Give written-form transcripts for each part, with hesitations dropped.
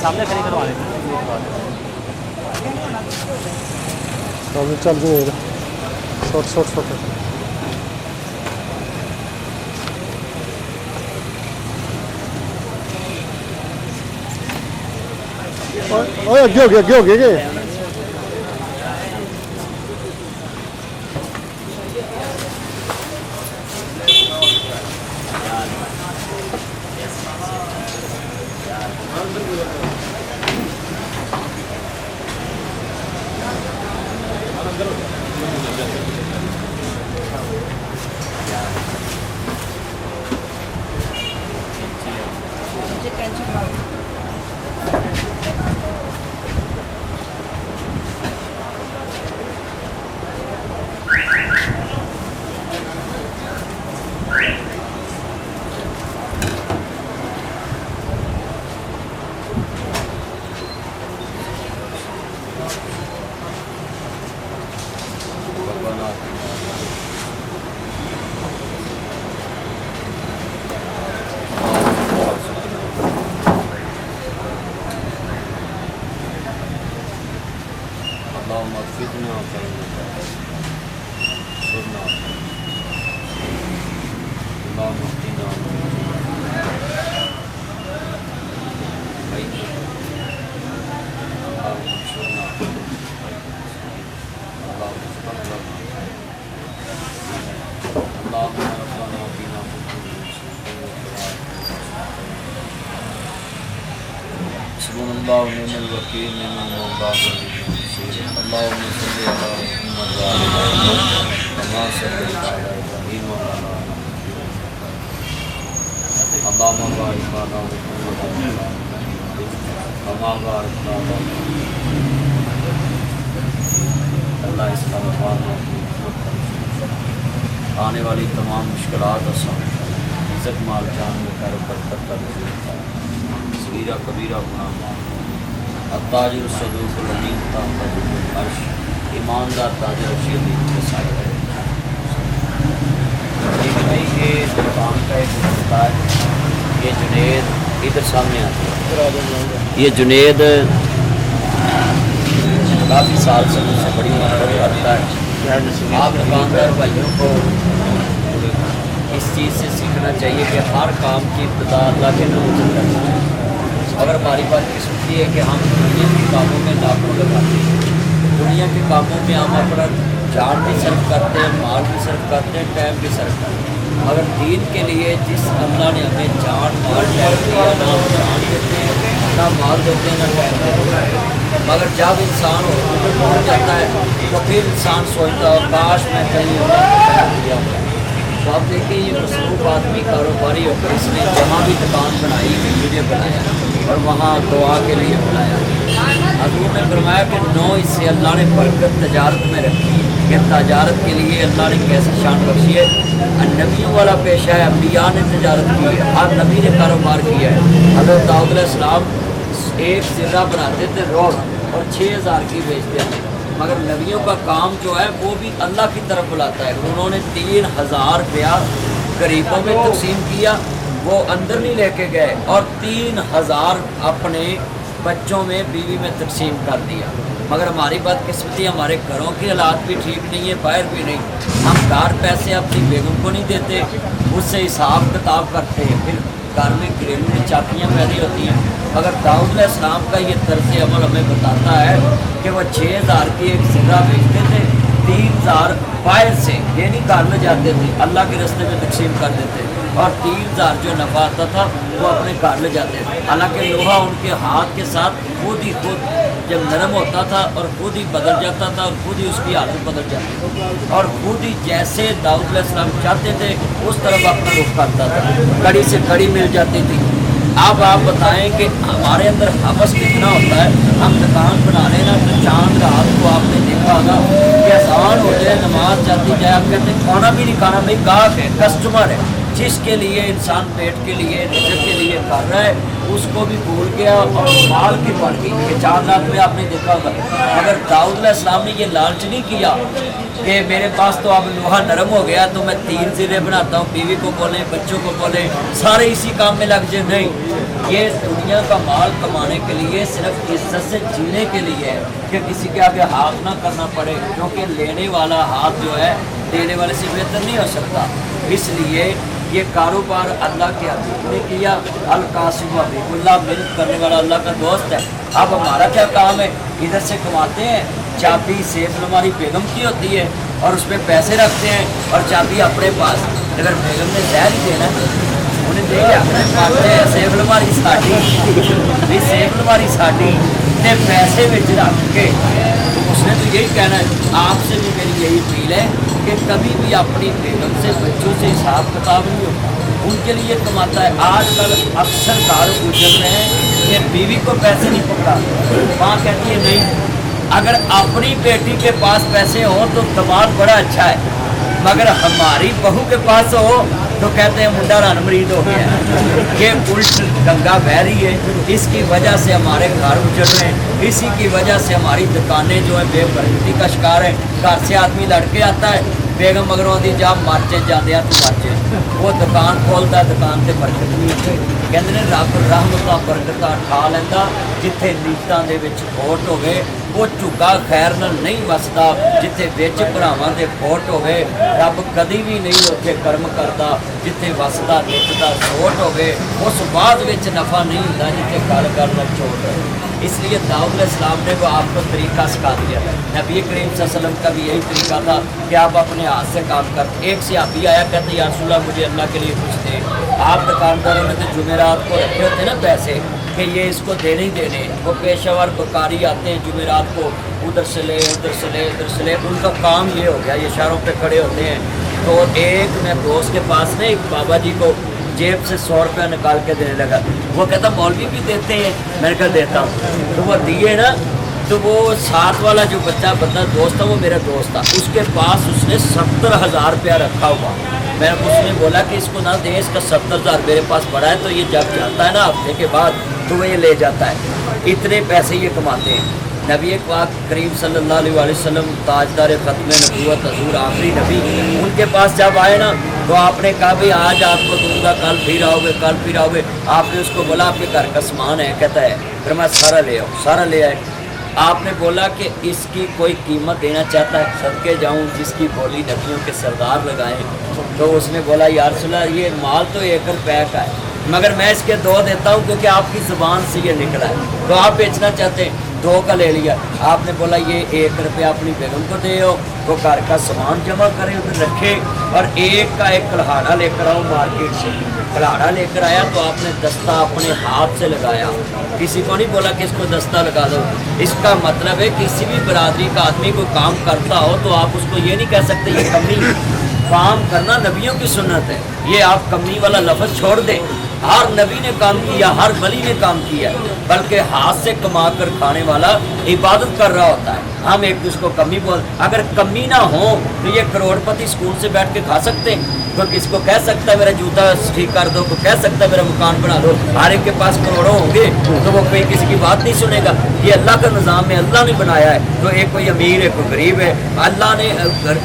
सामने खड़ी करवा देते सामने चल जाएगा शॉर्ट शॉर्ट शॉर्ट ओए आगे हो गया के اللهم اغفرنا وارحمنا اللهم اهدنا اللهم انصرنا اللهم اغفر اللهم ربنا بنا حسبنا الله ونعم الوكيل نعم المولى اللهم صل على محمد وعلى آل محمد كما صليت على إبراهيم وعلى آل إبراهيم اللهم بارك على محمد وعلى آل محمد كما باركت على اللہ اس کا مفاد آنے والی تمام مشکلات آسان عزت مال جان میں کر برکت کا نزول صغیرہ کبیرہ گناہ معاف التاجر الصدوق الامین تحت العرش ایماندار تاجر شہید کے سائے ہے یہ دکان کا ایک ہوتا ہے یہ جنید ادھر سامنے آتا ہے یہ جنید کافی سال سے مجھ سے بڑی محبت کرتا ہے آپ دکاندار بھائیوں کو اس چیز سے سیکھنا چاہیے کہ ہر کام کی ابتدا اللہ کے نام سے کرنا ہے اگر ہماری بات قسمت یہ ہے کہ ہم دنیا کے کاموں میں ناکوں لگاتے ہیں دنیا کے کاموں میں ہم اپنا جان بھی صرف کرتے ہیں مال بھی صرف کرتے ہیں ٹائم بھی صرف کرتے ہیں مگر دین کے لیے جس اللہ نے ہمیں جان مال ٹائم دیا نہ ہم جان دیتے ہیں نہ مال دیتے ہیں نہ ٹائم دیتے ہیں مگر جب انسان پہنچ جاتا ہے تو پھر انسان سوچتا ہو کاش میں کہیں دیا ہوں تو آپ دیکھیں یہ مصروف آدمی کاروباری ہو کر اس نے جہاں بھی دکان بنائی ویڈیو بنایا اور وہاں دعا کے لیے بنایا حضور نے فرمایا کہ 9 حصے اللہ نے برکت تجارت میں رکھی ہے کہ تجارت کے لیے اللہ نے کیسے شان بخشی ہے نبیوں والا پیشہ ہے انبیاء نے تجارت کی ہے ہر نبی نے کاروبار کیا ہے حضرت داؤد علیہ السلام ایک زرہ بناتے تھے روڈ اور 6000 کی بیچتے تھے مگر نبیوں کا کام جو ہے وہ بھی اللہ کی طرف بلاتا ہے انہوں نے 3000 روپیہ غریبوں میں تقسیم کیا وہ اندر نہیں لے کے گئے اور 3000 اپنے بچوں میں بیوی میں تقسیم کر دیا مگر ہماری بات قسمتی ہمارے گھروں کے حالات بھی ٹھیک نہیں ہے باہر بھی نہیں ہم گھر پیسے اپنی بیگم کو نہیں دیتے اس سے حساب کتاب کرتے ہیں پھر گھر میں گھریلو چاکیاں پیدا ہوتی ہیں اگر داؤد علیہ السلام کا یہ طرز عمل ہمیں بتاتا ہے کہ وہ 6000 کی ایک سرہ بیچتے تھے 3000 باہر سے یہ نہیں گھر میں جاتے تھے اللہ کے راستے میں تقسیم کر دیتے اور 3000 جو نفع آتا تھا وہ اپنے گھر لے جاتے تھے حالانکہ لوہا ان کے ہاتھ کے ساتھ خود جب نرم ہوتا تھا اور خود ہی بدل جاتا تھا اور خود ہی اس کی حالت بدل جاتی تھی اور خود ہی جیسے داؤد علیہ السلام چاہتے تھے اس طرف اپنا رخ کرتا تھا کڑی سے کڑی مل جاتی تھی اب آپ بتائیں کہ ہمارے اندر حوث کتنا ہوتا ہے ہم دکان بنا رہے نا تو چاند رات کو آپ نے دیکھا ہوگا کہ آسان ہو جائے نماز جاتی جائے آپ کہتے ہیں کھانا بھی نہیں کھانا بھائی گاہک ہے کسٹمر ہے जिसके लिए इंसान पेट के लिए रिज़्क़ के लिए कर रहा है उसको भी भूल गया और माल की पड़ गई कि 4 लाख में आपने देखा होगा। अगर दाऊद अलैहिस्सलाम ने ये लालच नहीं किया कि मेरे पास तो अब लोहा नरम हो गया तो मैं 3 ज़िले बनाता हूँ, बीवी को बोले, बच्चों को बोले, सारे इसी काम में लग जाए, नहीं। ये दुनिया का माल कमाने के लिए सिर्फ इज्जत से जीने के लिए है कि किसी के आगे हाथ ना करना पड़े, क्योंकि लेने वाला हाथ जो है देने वाले से बेहतर नहीं हो सकता। इसलिए ये कारोबार अल्लाह के हबीब ने किया। अल कासिम हबीबुल्लाह, मेहनत करने वाला अल्लाह का दोस्त है। अब हमारा क्या काम है, इधर से कमाते हैं, चाबी सेफ हमारी बेगम की होती है और उस पर पैसे रखते हैं और चाबी अपने पास। अगर बेगम ने जहर ही देना उन्हें दे अपने पाते हैं, सेफ हमारी साड़ी नहीं, सेफ हमारी साड़ी ने पैसे में रख के, तो उसने तो यही कहना है। आपसे भी मेरी यही अपील है कि कभी भी अपनी बेगम से, बच्चों से हिसाब किताब नहीं होता, उनके लिए कमाता है। आजकल अक्सर घर गुजर रहे हैं कि बीवी को पैसे नहीं पकड़ा, माँ कहती है नहीं। अगर अपनी बेटी के पास पैसे हो तो दिमाग बड़ा अच्छा है, मगर हमारी बहू के पास हो तो कहते हैं मुंडा रन मरीद हो गया। ये उल्ट गंगा बह रही है, इसकी वजह से हमारे घर उजड़ रहे हैं, इसी की वजह से हमारी दुकानें जो है बेबरकती का शिकार है। घर से आदमी लड़के आता है, बेगम मगरों आती जा मरचे जाते तू मरचे, वो दुकान खोलता, दुकान से बरकत नहीं होती। कहते हैं रब रहमतां बरकतां ठा लैंदा, जिथे नीतां दे विच खोट होवे वो झुग्गा खैर नाल नहीं वसदा, जिथे विच भरावां दे खोट होवे रब कदी भी नहीं उत्थे कर्म करदा। जिथे वसदा नित दा सोट होवे उस बाद विच नफा नहीं हुंदा, जिथे गल गल नाल चोट होवे। इसलिए दाऊद अलैहिस्सलाम ने वो आपको तरीका सिखा दिया। नबी करीम सल्लल्लाहु अलैहि वसल्लम का भी यही तरीका था कि आप अपने हाथ से काम करते। एक सहाबी आया, कहते या रसूल अल्लाह मुझे अल्लाह के लिए कुछ दे। आप दुकानदारों ने तो जुमेरात को रखे होते ना पैसे कि ये इसको देने ही देने, वो पेशेवर बकारी आते हैं जुमेरात को, उधर से ले उधर से ले उधर से ले, उनका काम ये हो गया, ये इशारों पे खड़े होते हैं। तो एक मैं दोस्त के पास ने एक बाबा जी को जेब से 100 रुपया निकाल के देने लगा। वो कहता मौलवी भी देते हैं, मैंने कहा देता हूँ। तो वो दिए ना, तो वो साथ वाला जो बंदा दोस्त था, वो मेरा दोस्त था, उसके पास उसने 70,000 रुपया रखा हुआ। मैं उसने बोला कि इसको ना दे, इसका 70,000 मेरे पास पड़ा है, तो ये जब जाता है ना हफ्ते के बाद तो वो ये ले जाता है। इतने पैसे ये कमाते हैं। नबी पाक करीम सल्लल्लाहु अलैहि वसल्लम ताजदार ख़त्म नबूवत हज़ूर आखिरी नबी, उनके पास जब आए ना तो आपने कहा भाई आज आपको दूंगा, कल फिर आओगे, कल फिर आओगे। आपने उसको बोला आपके घर का सामान है, कहता है, फिर मैं सारा ले आओ, सारा ले आए। आपने बोला कि इसकी कोई कीमत देना चाहता है, सदके जाऊं जिसकी बोली नबियों के सरदार लगाएं। तो उसने बोला यार सुना, ये माल तो 1 रुपये का है, मगर मैं इसके 2 देता हूँ क्योंकि आपकी ज़ुबान से ये निकला है, तो आप बेचना चाहते हैं, 2 का ले लिया। आपने बोला ये 1 रुपया अपनी बेगम को दे, वो घर का सामान जमा करें, उधर रखे, और एक का एक कल्हाड़ा लेकर आओ मार्केट से। कल्हाड़ा लेकर आया तो आपने दस्ता अपने हाथ से लगाया, किसी को नहीं बोला कि इसको दस्ता लगा दो। इसका मतलब है किसी भी बरादरी का आदमी कोई काम करता हो तो आप उसको ये नहीं कह सकते ये कमी। काम करना नबियों की सुन्नत है, ये आप कमी वाला लफ्ज़ छोड़ दें। हर नबी ने काम किया, हर वली ने काम किया, बल्कि हाथ से कमा कर खाने वाला इबादत कर रहा होता है। हम एक दूसरे को कमी बोल, अगर कमी ना हो तो ये करोड़पति स्कूल से बैठ के खा सकते हैं। तो किसको कह सकता है मेरा जूता ठीक कर दो, कोई कह सकता है मेरा मकान बना दो। हर एक के पास करोड़ों होंगे तो वो कोई किसी की बात नहीं सुनेगा। ये अल्लाह का निज़ाम है, अल्लाह ने बनाया है। तो एक कोई अमीर है, कोई गरीब है, अल्लाह ने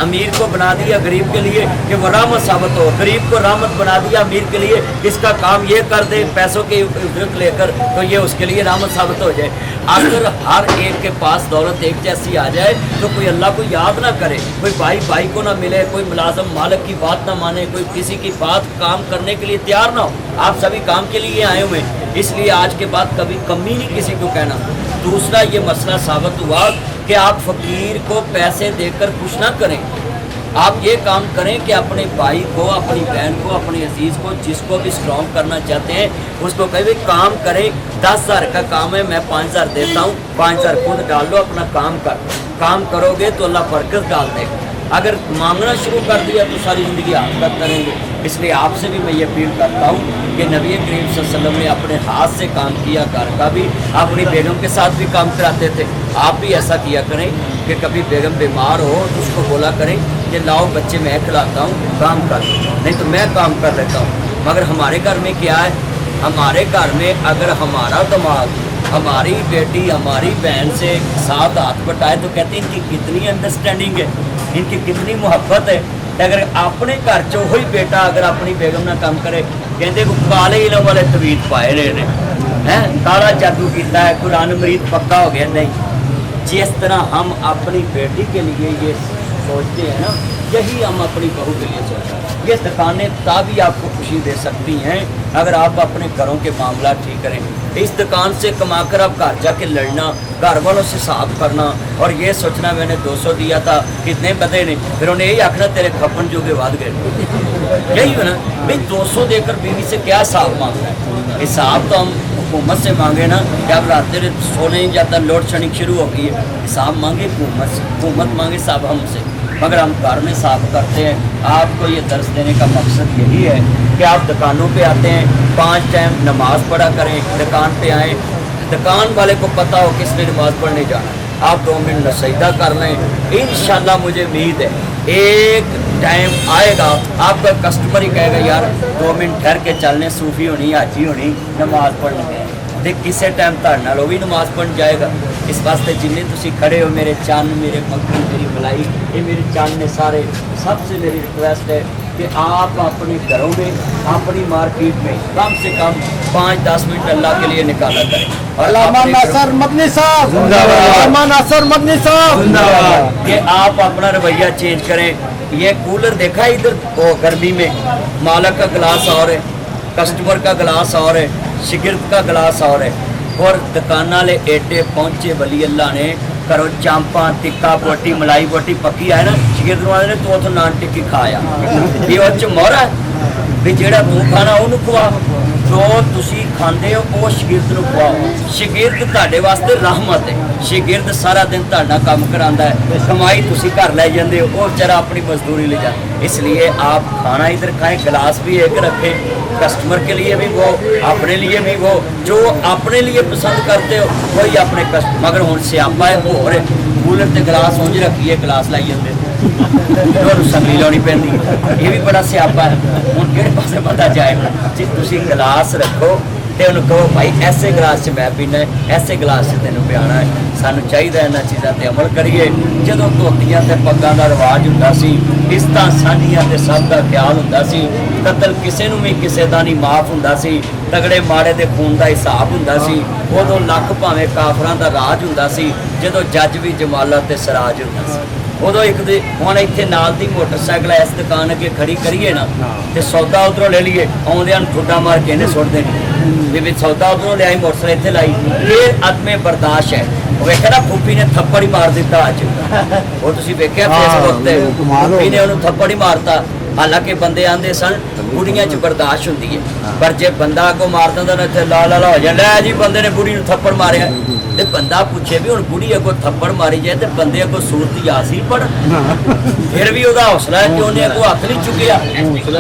अमीर को बना दिया गरीब के लिए कि वो रहमत साबित हो, गरीब को रहमत बना दिया अमीर के लिए, इसका काम ये कर दे पैसों की उजरत लेकर, तो ये उसके लिए रहमत साबित हो जाए। अगर हर एक के पास दौलत एक जैसी आ जाए तो कोई अल्लाह को याद ना करे, कोई भाई भाई को ना मिले, कोई मुलाजम मालिक की बात ना माने, कोई किसी की बात काम करने के लिए तैयार ना हो। आप सभी काम के लिए आए हुए, इसलिए आज के बाद कभी कमी नहीं किसी को कहना। दूसरा ये मसला साबित हुआ कि आप फकीर को पैसे देकर खुश ना करें। आप ये काम करें कि अपने भाई को, अपनी बहन को, अपने अजीज़ को, जिसको भी स्ट्रॉन्ग करना चाहते हैं उसको कहे काम करें। 10,000 का काम है, मैं 5,000 देता हूँ, 5,000 खुद डाल लो, अपना काम कर। काम करोगे तो अल्लाह बरकत डाल देगा। अगर मांगना शुरू कर दिया तो सारी ज़िंदगी आफत करेंगे। इसलिए आपसे भी मैं ये अपील करता हूँ कि नबी करीम सल्लल्लाहु अलैहि वसल्लम ने अपने हाथ से काम किया, घर का भी, अपनी बेगम के साथ भी काम कराते थे। आप भी ऐसा किया करें कि कभी बेगम बीमार हो तो उसको बोला करें कि लाओ बच्चे मैं खिलाता हूँ, काम कर, नहीं तो मैं काम कर लेता हूँ। मगर हमारे घर में क्या है, हमारे घर में अगर हमारा दिमाग, हमारी बेटी, हमारी बहन से साथ हाथ बटाए तो कहते हैं इनकी कितनी अंडरस्टैंडिंग है, इनकी कितनी मोहब्बत है। अगर अपने घर चो ही बेटा अगर अपनी बेगम ना काम करे, कहते को काले इलम वाले तवीत पाए रहे हैं, काला जादू किया है, कुरान मरीद पक्का हो गया। नहीं, जिस तरह हम अपनी बेटी के लिए ये सोचते हैं ना, यही हम अपनी बहू के लिए सोचते हैं। ये दुकानें तभी आपको खुशी दे सकती हैं अगर आप अपने घरों के मामला ठीक करें। इस दुकान से कमाकर आप घर जाके लड़ना, घर वालों से साफ करना और ये सोचना मैंने 200 दिया था, कितने बदे ने, फिर उन्हें यही आखना तेरे खपन जो के बाद गए। यही है ना भाई, 200 देकर बीवी से क्या हिसाब मांगना है? हिसाब तो हम हुकूमत से मांगे ना, क्या बुलाते रहे सोने नहीं जाता, लोड शेडिंग शुरू हो गई है। हिसाब मांगे हुकूमत से, हुकूमत मांगे साहब हमसे, मगर हम घर में साफ करते हैं। आपको ये दर्ज देने का मकसद यही है कि आप दुकानों पे आते हैं, 5 टाइम नमाज पढ़ा करें, दुकान पे आएँ, दुकान वाले को पता हो किसने नमाज पढ़ने जाना, आप 2 मिनट नसीहत कर लें। इंशाल्लाह मुझे उम्मीद है एक टाइम आएगा आपका कस्टमर ही कहेगा यार 2 मिनट ठहर के चलने, सूफी होनी, हाजी होनी, नमाज पढ़ने गए तो किसी टाइम धड़ नाल भी नमाज पढ़ जाएगा। इस वास्ते जिन्हें तुसी खड़े हो, मेरे चन्न, मेरे मक्खन, मेरी मलाई, ये मेरे चन्न ने सारे, सबसे मेरी रिक्वेस्ट है कि आप अपने घरों में, अपनी मार्केट में कम से कम 5-10 मिनट अल्लाह के लिए निकाला करें। और नासर मदनी साहब जिंदाबाद, नासर मदनी साहब जिंदाबाद। कि आप अपना रवैया चेंज करें। ये कूलर देखा इधर वो गर्मी में, मालक का गिलास और है, कस्टमर का गिलास और है, शिगिर्द का गिलास और है, और दुकान वाले एडे पहुंचे वली अल्लाह ने करो चांपा, टिक्का, बोटी, मलाई बोटी पक्की है ना, शिगिर्द वाले ने तो नान टिक्की खाया। ये मोहरा भी जेड़ा तू खाना उन्होंने खुआ, जो तुसी खांदे हो वो शिगिर्द नूं खुआओ। शिगिर्द तुहाडे वास्ते रहमत है। शिगिर्द सारा दिन तुहाडा काम करांदा है, कमाई तुसी घर ले जांदे हो, वो बेचारा अपनी मजदूरी ले जाता। इसलिए आप खाना इधर खाएं, गिलास भी एक रखें, कस्टमर के लिए भी वो, अपने लिए भी वो, जो अपने लिए पसंद करते हो वही अपने कस्टमर। मगर हुण सियापा है हो रहे, कूलर ते गिलास उंज रखिए, गिलास लाई जाते संगली लानी पैंदी, ये भी बड़ा सियापा है। हुण किहड़े पासे बंदा जाएगा? जे तुसी गिलास रखो ते उन्हें कहो भाई ऐसे गिलास च मैं पीना है, ऐसे गिलास च तेनों पियाना है। सानू चाहिए इन्हां चीज़ों ते अमल करिए। जदों धोतियां ते पग्गां दा रिवाज हुंदा सी, इज्जतां सांझियां ते सब दा ख्याल हुंदा सी, कतल किसे नूं भी किसे दा नहीं माफ़ हुंदा सी, तगड़े माड़े दे खून दा हिसाब हुंदा सी। उदों लख भावें काफरां दा राज हुंदा सी, जदों जज भी जमालत ते सराज हुंदा सी। उदों एक दे हुण इत्थे नाल दी मोटरसाइकिल इस दुकान अगे खड़ी करिए ना ते सौदा उधरों ले लीए, आउंदिआं नूं ठुड्डा मार के इहने सुट देनी भी सौदा उधरों लिआई, मोटरसाइकिल इत्थे लाई। ये अदमे बर्दाश्त है। वेखिआ ना फूफी ने थप्पड़ ही मार दिता अज, वो तुसीं वेखिआ फेसबुक ते फूफी ने उहनूं थप्पड़ ही मारता। हालांकि बंदे आंदे सन बुढ़ियां च बर्दाश्त हुंदी है, पर जे बंदा अगों मार दिंदा ना इत्थे ला ला ला हो जांदा, लै जी बंदे ने बुढ़ी नूं थप्पड़ मारिया। ते बंदा पूछे भी हुण बुढ़ी अगों थप्पड़ मारी जाए ते बंदे अगों सूरत यासीन पढ़, फिर भी उहदा हौसला है कि उहने अगों हत्थ नहीं चुकिया।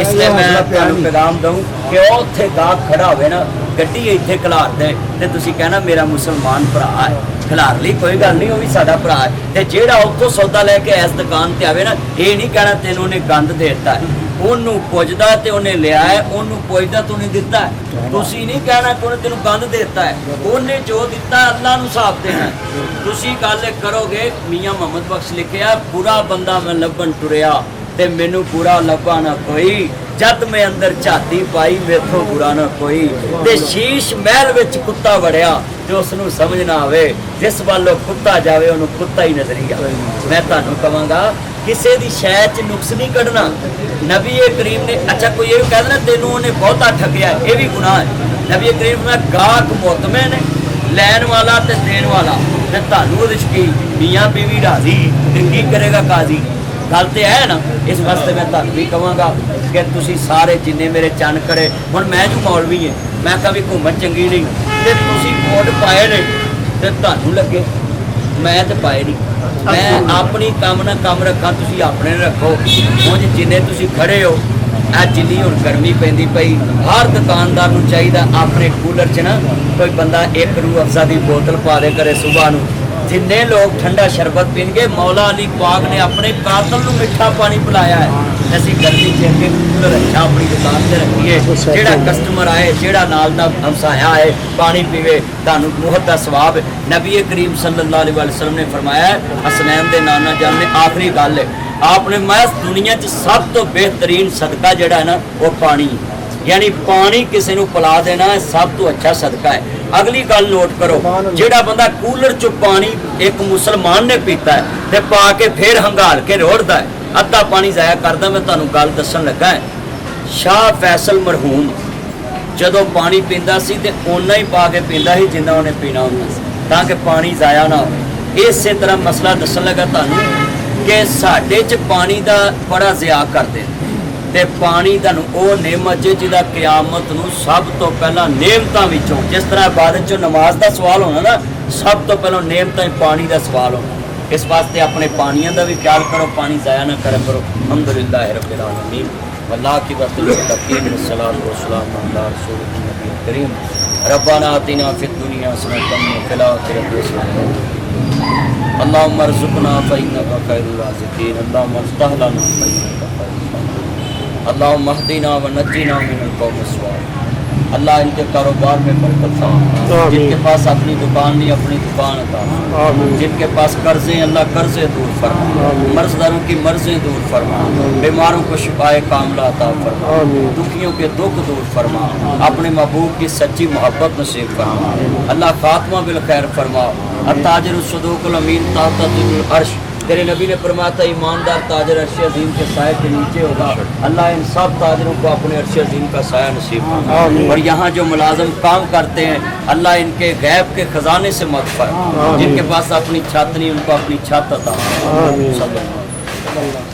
इसलिए मैं तुहानूं पैगाम दूं कि वो उत्थे गाहक खड़ा होवे ना, गड्डी इत्थे खलार दे ते तुसीं कहना मेरा मुसलमान भरा है, खिलार ली कोई गल नहीं, वो भी साडा भरा है। ते जेड़ा उत्थों सौदा लैके इस दुकान ते आवे ना, ये नहीं कहना तैनूं उहने गंद दे दित्ता है, ਉਹਨੂੰ ਪੁੱਜਦਾ ਤੇ ਉਹਨੇ ਲਿਆ ਹੈ, ਉਹਨੂੰ ਪੁੱਜਦਾ ਤੇ ਉਹਨੇ ਦਿੱਤਾ ਹੈ। ਤੁਸੀਂ ਨਹੀਂ ਕਹਿਣਾ ਕਿ ਉਹਨੇ ਤੈਨੂੰ ਗੰਦ ਦੇ ਦਿੱਤਾ ਹੈ, ਉਹਨੇ ਜੋ ਦਿੱਤਾ ਅੱਲਾ ਨੂੰ ਹਿਸਾਬ ਦੇਣਾ। ਤੁਸੀਂ ਗੱਲ ਕਰੋਗੇ, ਮੀਆਂ ਮੁਹੰਮਦ ਬਖਸ਼ ਲਿਖਿਆ, ਬੁਰਾ ਬੰਦਾ ਮੈਂ ਲੱਭਣ ਟੁਰਿਆ ਤੇ ਮੈਨੂੰ ਬੁਰਾ ਲੱਭਾ ਨਾ ਕੋਈ, ਜਦ ਮੈਂ ਅੰਦਰ ਝਾਤੀ ਪਾਈ ਮੇਥੋਂ ਬੁਰਾ ਨਾ ਕੋਈ, ਤੇ ਸ਼ੀਸ਼ ਮਹਿਲ ਵਿੱਚ ਕੁੱਤਾ ਵੜਿਆ ਤੇ ਉਸ ਨੂੰ ਸਮਝ ਨਾ ਆਵੇ, ਜਿਸ ਵੱਲੋਂ ਕੁੱਤਾ ਜਾਵੇ ਉਹਨੂੰ ਕੁੱਤਾ ਹੀ ਨਜ਼ਰੀ ਆਵੇ। ਮੈਂ ਤੁਹਾਨੂੰ ਕਹਾਂਗਾ ਕਿਸੇ ਦੀ ਸ਼ੈ 'ਚ ਨੁਕਸ ਨਹੀਂ ਕੱਢਣਾ। ਨਬੀ ਕਰੀਮ ਨੇ, ਅੱਛਾ ਕੋਈ ਇਹ ਕਹਿ ਦੇਣਾ ਤੈਨੂੰ ਉਹਨੇ ਬਹੁਤਾ ਠੱਗਿਆ, ਇਹ ਵੀ ਗੁਨਾਹ ਹੈ। ਨਬੀ ਕਰੀਮ ਨੇ ਗਾਹਕ ਮੁਤਮਿਨ ਨੇ, ਲੈਣ ਵਾਲਾ ਤੇ ਦੇਣ ਵਾਲਾ, ਤੇ ਤੁਹਾਨੂੰ ਉਹਦੇ 'ਚ ਕੀ ਮੀਆਂ ਬੀਵੀ ਰਾਜ਼ੀ ਤੇ ਕੀ ਕਰੇਗਾ ਕਾਜ਼ੀ। ਗੱਲ ਤੇ ਹੈ ਨਾ। ਇਸ ਵਾਸਤੇ ਮੈਂ ਤੁਹਾਨੂੰ ਵੀ ਕਹਾਂਗਾ ਕਿ ਤੁਸੀਂ ਸਾਰੇ ਜਿੰਨੇ ਮੇਰੇ ਚੰਨ ਖੜੇ, ਹੁਣ ਮੈਂ ਜੋ ਮੌਲਵੀ ਹੈ, ਮੈਂ ਕਹਾਂ ਵੀ ਘੁੰਮਣ ਚੰਗੀ ਨਹੀਂ, ਤੇ ਤੁਸੀਂ ਕੋਟ ਪਾਏ ਨੇ ਤੇ ਤੁਹਾਨੂੰ ਲੱਗੇ, ਮੈਂ ਤੇ ਪਾਏ ਨਹੀਂ। میں اپنی کام نہ کام رکھا تسی اپنے رکھو ہوں جنہیں تسی کھڑے ہو جنی ہوں گرمی پیندی پئی ہر دکاندار نو چاہیے اپنے کولر چ نا کوئی بندہ ایک روح افزا دی بوتل پا دے کرے صبح نو جن لوگ ٹھنڈا شربت پین گے مولا علی پاک نے اپنے قاتل نو میٹھا پانی پلایا ہے اسی گرمی چ کے کولر اچھا اپنی دکان سے رکھیے جہاں کسٹمر آئے جہاں نال دا ہمسایا آئے پانی پیوے تانوں بہت دا ثواب ہے نبی کریم صلی اللہ علیہ وسلم نے فرمایا ہے حسنین دے نانا جان نے آخری گل ہے آپ نے میں دنیا چ سب تو بہترین صدقہ جڑا ہے نا وہ پانی یعنی پانی کسی نو پلا دینا ہے سب تو اچھا صدقہ ہے اگلی گل نوٹ کرو جیڑا بندہ کولر چ پانی ایک مسلمان نے پیتا ہے تے پا کے پھر ہنگال کے روڑدا ہے ادھا پانی ضائع کردا میں تانوں گل دسن لگا ہے شاہ فیصل مرحوم جدوں پانی پیندا سی تے اونا ہی پا کے پیندا سی جنہ اونے پینا ہوندا سی تاکہ پانی ضائع نہ ہو اسی طرح مسئلہ دسن لگا تانوں کہ ساڈے چ پانی دا بڑا ضیاع کردے تے پانی دا او نعمت جہاں قیامت نو سب تو پہلا نعمتاں وچوں جس طرح عبادت چ نماز دا سوال ہونا نا سب تو پہلا نعمتاں پانی دا سوال ہونا اس واسطے اپنے پانیاں دا بھی خیال کرو پانی ضائع نہ کرا کرو الحمدللہ رب العالمین واللہ کی بات المتقین والصلاۃ والسلام علی رسول النبی کریم ربنا آتنا فی الدنیا حسنۃ وفی الآخرۃ حسنۃ اللهم ارزقنا فإنك خير الرازقين اللهم افتح لنا فإنك خير الفاتحين اللهم اهدنا ونجنا من القوم الظالمين اللہ ان کے کاروبار میں برکت فرما جن کے پاس اپنی دکان نہیں اپنی دکان عطا جن کے پاس قرضے اللہ قرضے دور فرما مرض داروں کی مرضیں دور فرما بیماروں کو شفائے کاملہ عطا فرما دکھیوں کے دکھ دور فرما اپنے محبوب کی سچی محبت نصیب فرما اللہ خاتمہ بالخیر فرما التاجر الصدوق الامین تحت ظل العرش تیرے نبی نے فرمایا تھا ایماندار تاجر عرش عظیم کے سائے کے نیچے ہوگا اللہ ان سب تاجروں کو اپنے عرش عظیم کا سایہ نصیب فرما اور یہاں جو ملازم کام کرتے ہیں اللہ ان کے غیب کے خزانے سے مغفرت جن کے پاس اپنی چھت نہیں ان کو اپنی چھت عطا فرما